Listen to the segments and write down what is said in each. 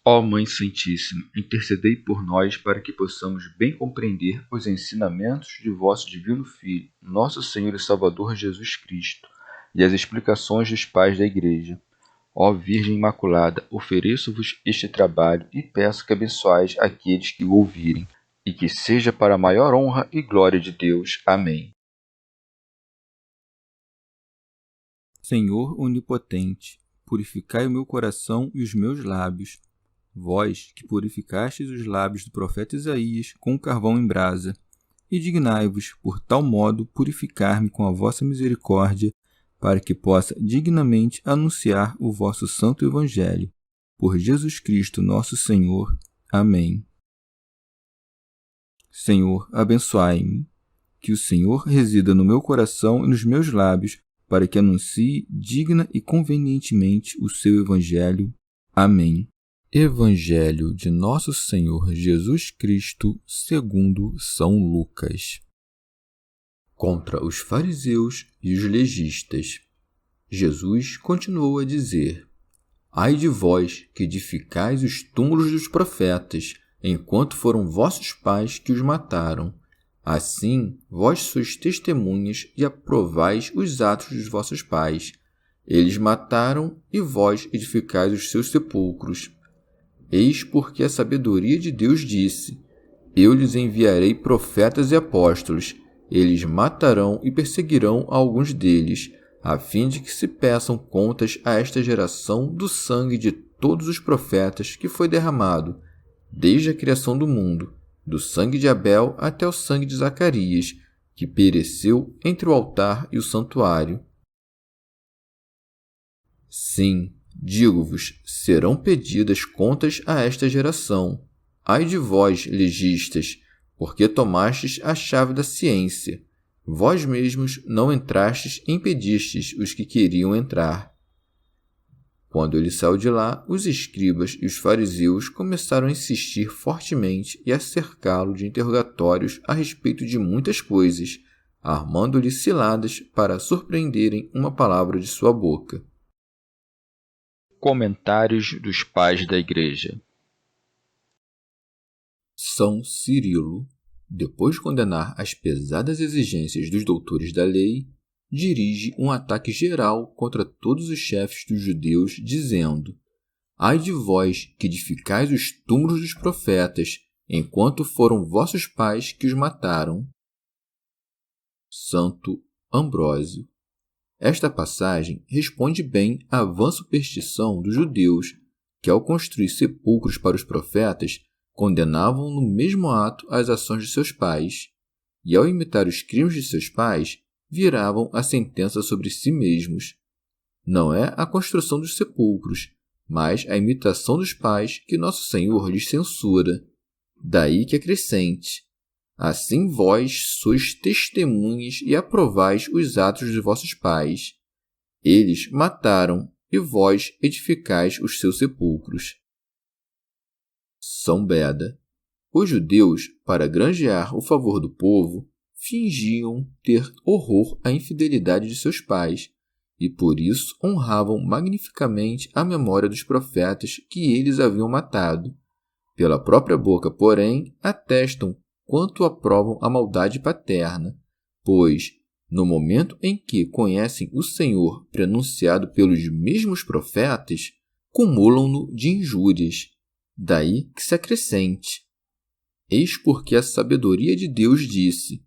Ó Mãe Santíssima, intercedei por nós para que possamos bem compreender os ensinamentos de vosso Divino Filho, nosso Senhor e Salvador Jesus Cristo, e as explicações dos pais da Igreja. Ó Virgem Imaculada, ofereço-vos este trabalho e peço que abençoais aqueles que o ouvirem, e que seja para a maior honra e glória de Deus. Amém. Senhor onipotente, purificai o meu coração e os meus lábios. Vós, que purificastes os lábios do profeta Isaías com carvão em brasa, e dignai-vos, por tal modo, purificar-me com a vossa misericórdia, para que possa dignamente anunciar o vosso santo Evangelho. Por Jesus Cristo nosso Senhor. Amém. Senhor, abençoai-me. Que o Senhor resida no meu coração e nos meus lábios, para que anuncie digna e convenientemente o seu Evangelho. Amém. Evangelho de Nosso Senhor Jesus Cristo segundo São Lucas. Contra os fariseus e os legistas, Jesus continuou a dizer: Ai de vós que edificais os túmulos dos profetas, enquanto foram vossos pais que os mataram. Assim, vós sois testemunhas e aprovais os atos dos vossos pais. Eles mataram e vós edificais os seus sepulcros. Eis porque a sabedoria de Deus disse: Eu lhes enviarei profetas e apóstolos. Eles matarão e perseguirão alguns deles, a fim de que se peçam contas a esta geração do sangue de todos os profetas que foi derramado, desde a criação do mundo, do sangue de Abel até o sangue de Zacarias, que pereceu entre o altar e o santuário. Sim, digo-vos, serão pedidas contas a esta geração. Ai de vós, legistas, porque tomastes a chave da ciência. Vós mesmos não entrastes e impedistes os que queriam entrar. Quando ele saiu de lá, os escribas e os fariseus começaram a insistir fortemente e a cercá-lo de interrogatórios a respeito de muitas coisas, armando-lhe ciladas para surpreenderem uma palavra de sua boca. Comentários dos Pais da Igreja. São Cirilo, depois de condenar as pesadas exigências dos doutores da lei, dirige um ataque geral contra todos os chefes dos judeus, dizendo: Ai de vós que edificais os túmulos dos profetas, enquanto foram vossos pais que os mataram. Santo Ambrósio. Esta passagem responde bem à vã superstição dos judeus, que ao construir sepulcros para os profetas, condenavam no mesmo ato as ações de seus pais, e ao imitar os crimes de seus pais, viravam a sentença sobre si mesmos. Não é a construção dos sepulcros, mas a imitação dos pais que Nosso Senhor lhes censura. Daí que acrescente: Assim vós sois testemunhas e aprovais os atos dos vossos pais. Eles mataram e vós edificais os seus sepulcros. São Beda. Os judeus, para granjear o favor do povo, fingiam ter horror à infidelidade de seus pais, e por isso honravam magnificamente a memória dos profetas que eles haviam matado. Pela própria boca, porém, atestam quanto aprovam a maldade paterna, pois, no momento em que conhecem o Senhor prenunciado pelos mesmos profetas, cumulam-no de injúrias. Daí que se acrescente: Eis porque a sabedoria de Deus disse: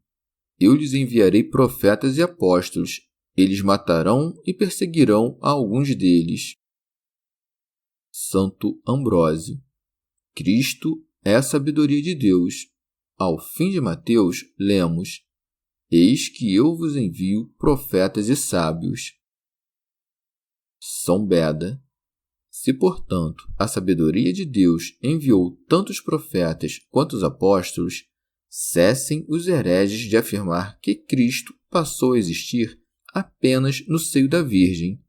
Eu lhes enviarei profetas e apóstolos, eles matarão e perseguirão a alguns deles. Santo Ambrósio. Cristo é a sabedoria de Deus. Ao fim de Mateus, lemos: Eis que eu vos envio profetas e sábios. São Beda. Se, portanto, a sabedoria de Deus enviou tanto os profetas quanto os apóstolos, cessem os hereges de afirmar que Cristo passou a existir apenas no seio da Virgem.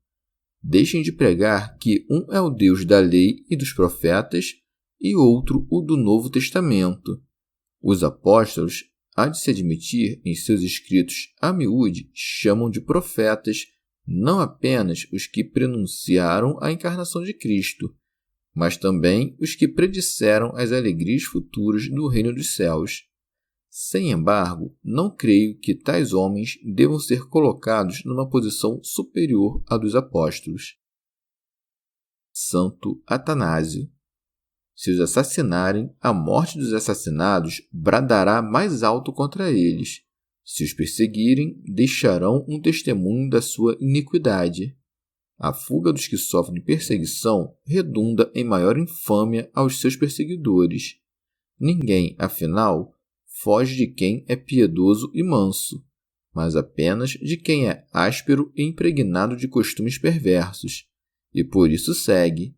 Deixem de pregar que um é o Deus da lei e dos profetas e outro o do Novo Testamento. Os apóstolos, há de se admitir em seus escritos a miúde, chamam de profetas não apenas os que prenunciaram a encarnação de Cristo, mas também os que predisseram as alegrias futuras do reino dos céus. Sem embargo, não creio que tais homens devam ser colocados numa posição superior à dos apóstolos. Santo Atanásio. Se os assassinarem, a morte dos assassinados bradará mais alto contra eles. Se os perseguirem, deixarão um testemunho da sua iniquidade. A fuga dos que sofrem perseguição redunda em maior infâmia aos seus perseguidores. Ninguém, afinal, foge de quem é piedoso e manso, mas apenas de quem é áspero e impregnado de costumes perversos, e por isso segue,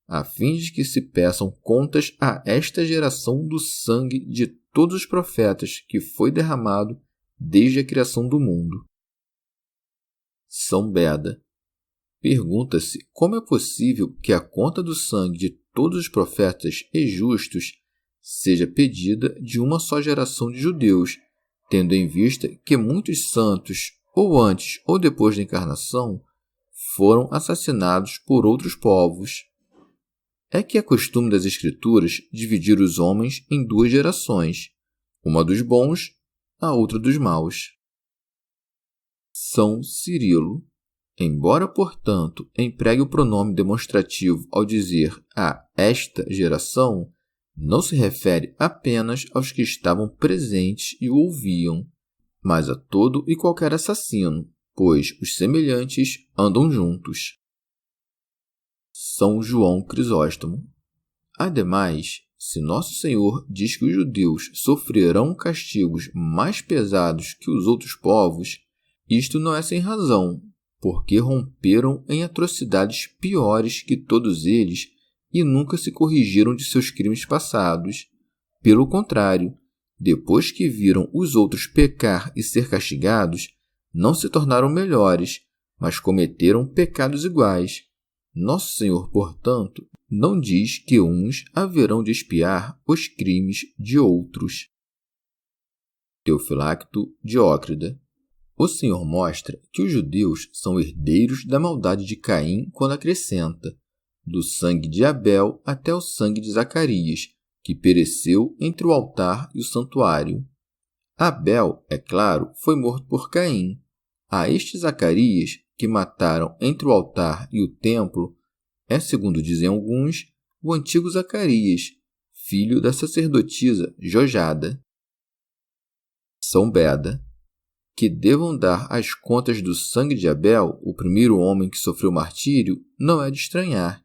a fim de que se peçam contas a esta geração do sangue de todos os profetas que foi derramado desde a criação do mundo. São Beda. Pergunta-se como é possível que a conta do sangue de todos os profetas e justos seja pedida de uma só geração de judeus, tendo em vista que muitos santos, ou antes ou depois da encarnação, foram assassinados por outros povos. É que é costume das Escrituras dividir os homens em duas gerações, uma dos bons, a outra dos maus. São Cirilo. Embora, portanto, empregue o pronome demonstrativo ao dizer a esta geração, não se refere apenas aos que estavam presentes e o ouviam, mas a todo e qualquer assassino, pois os semelhantes andam juntos. São João Crisóstomo. Ademais, se Nosso Senhor diz que os judeus sofrerão castigos mais pesados que os outros povos, isto não é sem razão, porque romperam em atrocidades piores que todos eles e nunca se corrigiram de seus crimes passados. Pelo contrário, depois que viram os outros pecar e ser castigados, não se tornaram melhores, mas cometeram pecados iguais. Nosso Senhor, portanto, não diz que uns haverão de expiar os crimes de outros. Teofilacto Diócrida. O Senhor mostra que os judeus são herdeiros da maldade de Caim quando acrescenta: do sangue de Abel até o sangue de Zacarias, que pereceu entre o altar e o santuário. Abel, é claro, foi morto por Caim. A este Zacarias, que mataram entre o altar e o templo, é, segundo dizem alguns, o antigo Zacarias, filho da sacerdotisa Jojada. São Beda. Que devam dar as contas do sangue de Abel, o primeiro homem que sofreu martírio, não é de estranhar.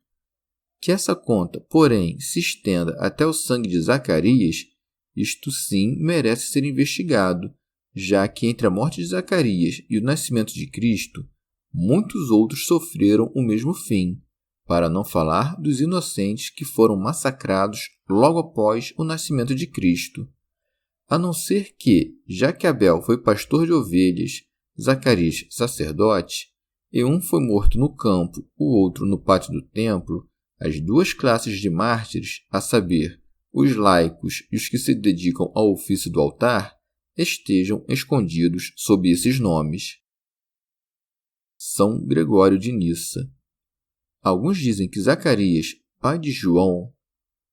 Que essa conta, porém, se estenda até o sangue de Zacarias, isto sim merece ser investigado, já que entre a morte de Zacarias e o nascimento de Cristo, muitos outros sofreram o mesmo fim, para não falar dos inocentes que foram massacrados logo após o nascimento de Cristo. A não ser que, já que Abel foi pastor de ovelhas, Zacarias sacerdote, e um foi morto no campo, o outro no pátio do templo, as duas classes de mártires, a saber, os laicos e os que se dedicam ao ofício do altar, estejam escondidos sob esses nomes. São Gregório de Nissa. Alguns dizem que Zacarias, pai de João,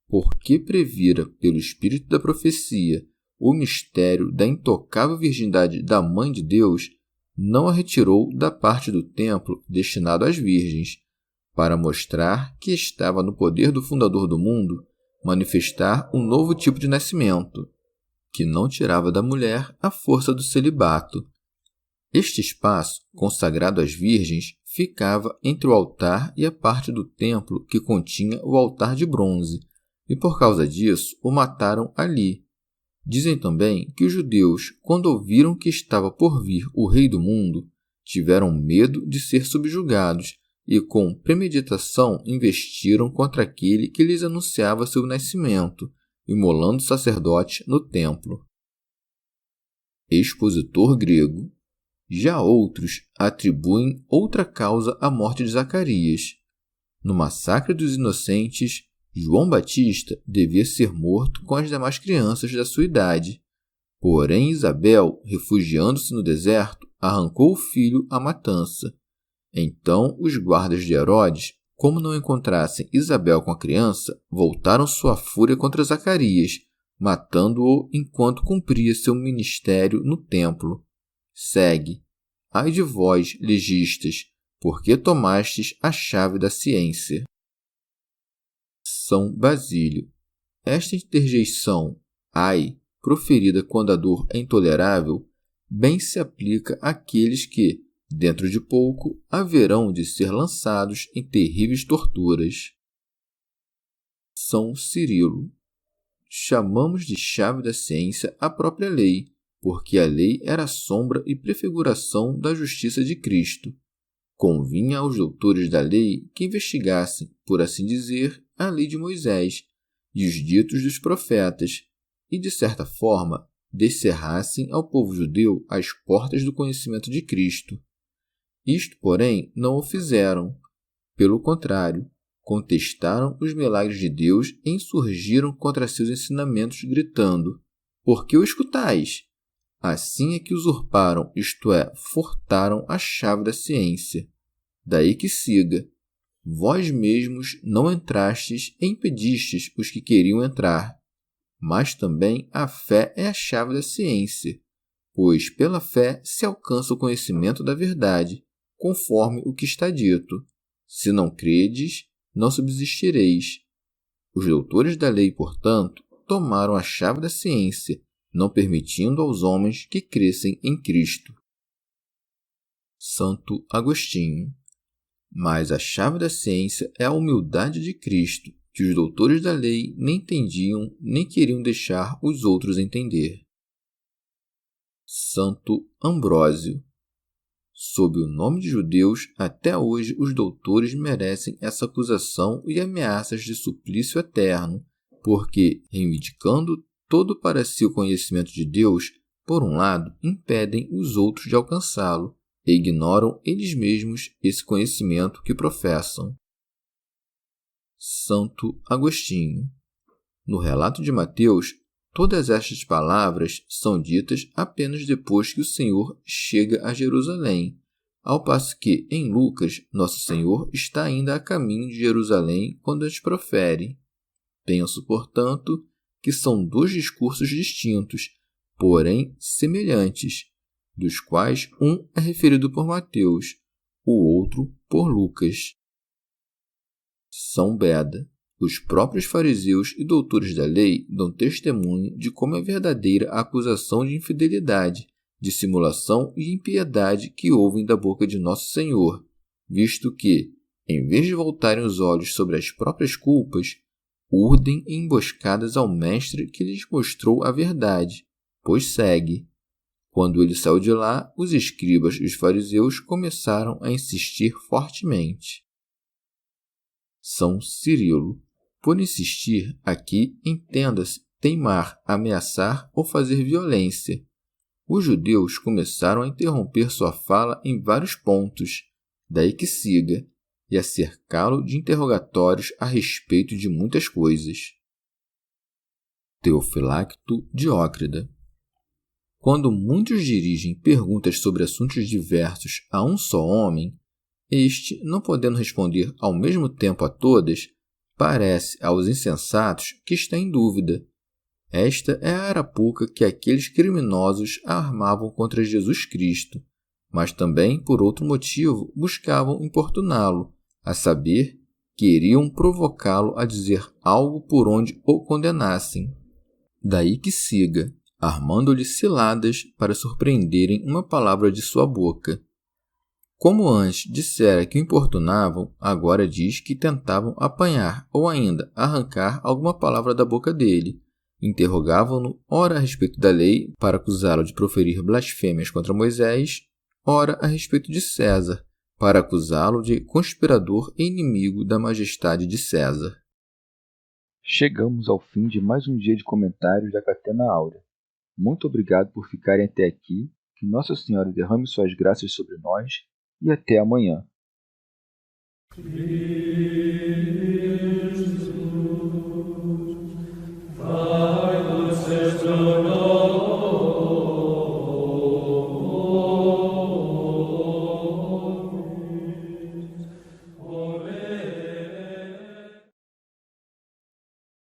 porque previra pelo espírito da profecia o mistério da intocável virgindade da Mãe de Deus, não a retirou da parte do templo destinado às virgens, para mostrar que estava no poder do Fundador do mundo manifestar um novo tipo de nascimento, que não tirava da mulher a força do celibato. Este espaço, consagrado às virgens, ficava entre o altar e a parte do templo que continha o altar de bronze, e por causa disso o mataram ali. Dizem também que os judeus, quando ouviram que estava por vir o rei do mundo, tiveram medo de ser subjugados e, com premeditação, investiram contra aquele que lhes anunciava seu nascimento, imolando o sacerdote no templo. Expositor grego. Já outros atribuem outra causa à morte de Zacarias. No massacre dos inocentes, João Batista devia ser morto com as demais crianças da sua idade. Porém, Isabel, refugiando-se no deserto, arrancou o filho à matança. Então, os guardas de Herodes, como não encontrassem Isabel com a criança, voltaram sua fúria contra Zacarias, matando-o enquanto cumpria seu ministério no templo. Segue. Ai de vós, legistas, porque tomastes a chave da ciência. São Basílio. Esta interjeição, ai, proferida quando a dor é intolerável, bem se aplica àqueles que, dentro de pouco, haverão de ser lançados em terríveis torturas. São Cirilo. Chamamos de chave da ciência a própria lei, porque a lei era a sombra e prefiguração da justiça de Cristo. Convinha aos doutores da lei que investigassem, por assim dizer, a lei de Moisés e os ditos dos profetas, e, de certa forma, descerrassem ao povo judeu as portas do conhecimento de Cristo. Isto, porém, não o fizeram. Pelo contrário, contestaram os milagres de Deus e insurgiram contra seus ensinamentos, gritando: Por que o escutais? Assim é que usurparam, isto é, furtaram a chave da ciência. Daí que siga: Vós mesmos não entrastes e impedistes os que queriam entrar. Mas também a fé é a chave da ciência, pois pela fé se alcança o conhecimento da verdade, conforme o que está dito: Se não credes, não subsistireis. Os doutores da lei, portanto, tomaram a chave da ciência, não permitindo aos homens que crescem em Cristo. Santo Agostinho. Mas a chave da ciência é a humildade de Cristo, que os doutores da lei nem entendiam nem queriam deixar os outros entender. Santo Ambrósio. Sob o nome de judeus, até hoje os doutores merecem essa acusação e ameaças de suplício eterno, porque, reivindicando todo para si o conhecimento de Deus, por um lado, impedem os outros de alcançá-lo, e ignoram eles mesmos esse conhecimento que professam. Santo Agostinho. No relato de Mateus, todas estas palavras são ditas apenas depois que o Senhor chega a Jerusalém, ao passo que, em Lucas, Nosso Senhor está ainda a caminho de Jerusalém quando as profere. Penso, portanto, que são dois discursos distintos, porém semelhantes, dos quais um é referido por Mateus, o outro por Lucas. São Beda. Os próprios fariseus e doutores da lei dão testemunho de como é verdadeira a acusação de infidelidade, dissimulação e impiedade que ouvem da boca de Nosso Senhor, visto que, em vez de voltarem os olhos sobre as próprias culpas, urdem em emboscadas ao Mestre que lhes mostrou a verdade, pois segue. Quando ele saiu de lá, os escribas e os fariseus começaram a insistir fortemente. São Cirilo. Por insistir, aqui entenda-se teimar, ameaçar ou fazer violência. Os judeus começaram a interromper sua fala em vários pontos, daí que siga, e a cercá-lo de interrogatórios a respeito de muitas coisas. Teofilacto Diócrida. Quando muitos dirigem perguntas sobre assuntos diversos a um só homem, este, não podendo responder ao mesmo tempo a todas, parece aos insensatos que está em dúvida. Esta é a arapuca que aqueles criminosos armavam contra Jesus Cristo, mas também, por outro motivo, buscavam importuná-lo, a saber, queriam provocá-lo a dizer algo por onde o condenassem. Daí que siga, armando-lhe ciladas para surpreenderem uma palavra de sua boca. Como antes dissera que o importunavam, agora diz que tentavam apanhar ou ainda arrancar alguma palavra da boca dele. Interrogavam-no, ora a respeito da lei, para acusá-lo de proferir blasfêmias contra Moisés, ora a respeito de César, para acusá-lo de conspirador e inimigo da majestade de César. Chegamos ao fim de mais um dia de comentários da Catena Áurea. Muito obrigado por ficarem até aqui, que Nossa Senhora derrame suas graças sobre nós e até amanhã. Jesus,